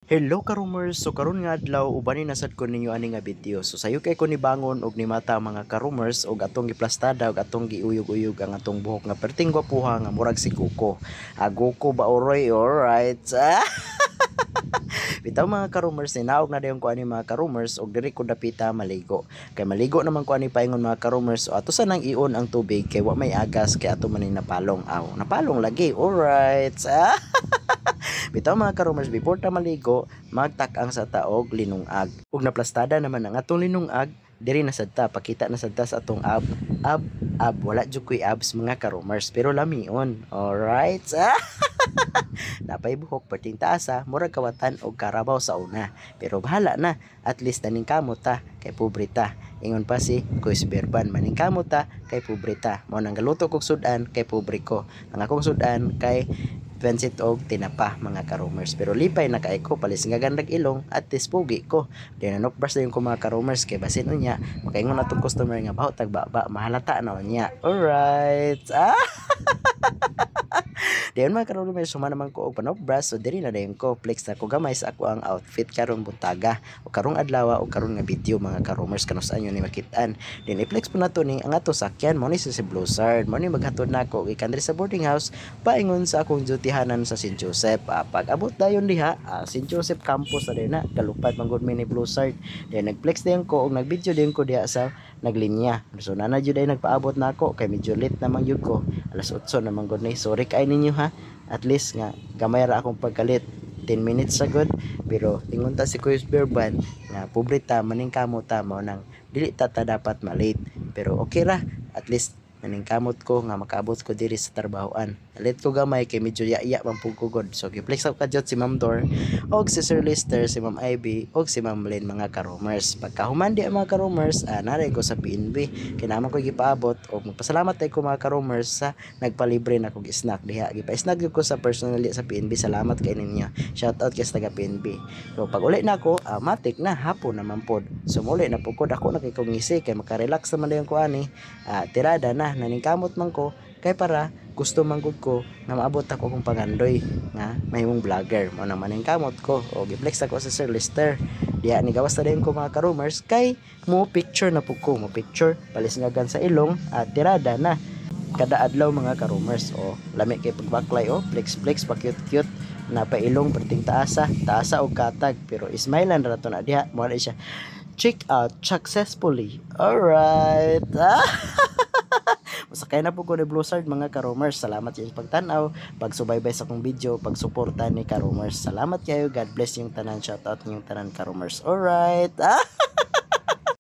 Hello karumers, so karon nga adlaw ubanin nasad ko ninyo ani nga video. So sayo kay ko ni bangon og ni mata mga karumers og atong giplastada og atong giuyog-uyog ang atong buhok nga perting gwapuha nga murag si Goku. Goku ba oroy, alright. Bitaw mga karumers, ninaog na dayon ko ani mga karumers og diri ko dapita maligo. Kay maligo naman ko ani paingon mga karumers, so ato sa nang ion ang tubig kay wa may agas kay ato man ni napalong. Napalong lagi. Alright. Bitaw mga karumers, before ta maligo, magtak-ang sa taog linungag. Ug naplastada naman ang atong linungag, diri na sadta, pakita na sadta sa atong ab. Wala jud koy abs mga karumers, pero lamion. Alright. Napay buhok perting taasa, murag kawatan og karabaw sa una. Pero bahala na, at least taning kamot ta kay pobreta. Ingon pa si Kuis Berban, maning kamot ta kay pobreta. Mao nang galuto kog sudan kay pobre ko. Ang akong sudan kay Vincent og tinapa mga karomers. Pero lipay na kay ko palis nga gandag ilong at tispugi ko. Dinanok brush na yung ko mga karomers kay basin unya makaingon atong customer nga baho tagbaba mahalata na unya. Alright. Diyan mga karomers suma naman ko og panok brush so diri na dayon ko flex na ko gamay sa ako ang outfit karon buntaga o karong adlaw o karon nga video mga karomers kanus-an yun ni makitaan. Din i-flex po nato ni ang ato sakyan mo ni si Bluesard mo ni maghatod nako gikan diri sa boarding house paingon sa akong dutihanan sa St. Joseph. Pag abot dayon diha St. Joseph campus na din na kalupad manggod mi ni Bluesard. Then nagflex din ko og nagvideo din ko diha sa naglinya. So nana jud ay nagpaabot nako kay medyo late naman jud ko. Alas 8 naman gud ni. Sorry kay ninyo ha. At least nga gamay ra akong pagkalit. 10 minutes sa good pero ingon ta si Kuya Berban nga pobreta maning kamo ta mao nang dili ta dapat malate. Pero okay ra at least maning kamot ko nga makaabot ko diri sa trabahoan. Alit ko gamay kay medyo iya man pug kugod. So giplex up kadyot si Ma'am Dor og si Sir Lister, si Ma'am Ivy og si Ma'am Lynn mga karomers. Pagkahuman di mga karomers, naray ko sa PNB. Kinahanglan ko gipaabot og magpasalamat tay ko mga karomers sa nagpalibre na kog snack diha. Gipa-snack ko sa personally sa PNB. Salamat kay ninyo. Shout out kay sa taga PNB. So pag uli na ako, matik na hapon naman pod. So muli na pugod ako na kay kog ngisi kay maka-relax naman dayon ko ani. Tirada na naningkamot man ko kay para gusto manggod ko na maabot ako kung pagandoy nga mahimong vlogger mo naman ang kamot ko o giflex ako sa Sir Lister diya ni gawas na din ko mga karumers kay mo picture na po ko mo picture palisngagan sa ilong at tirada na kada adlaw mga karumers o lami kay pagbaklay o flex pa cute na pa ilong perting taasa og katag pero ismailan ra to na diha mo na siya check out successfully. Alright. Masakay na po ko ni Bluesard mga karomers. Salamat sa inyong pagtanaw, pagsubaybay sa akong video, pagsuporta ni karomers. Salamat kayo. God bless yung tanan. Shout out yung tanan karomers. Alright.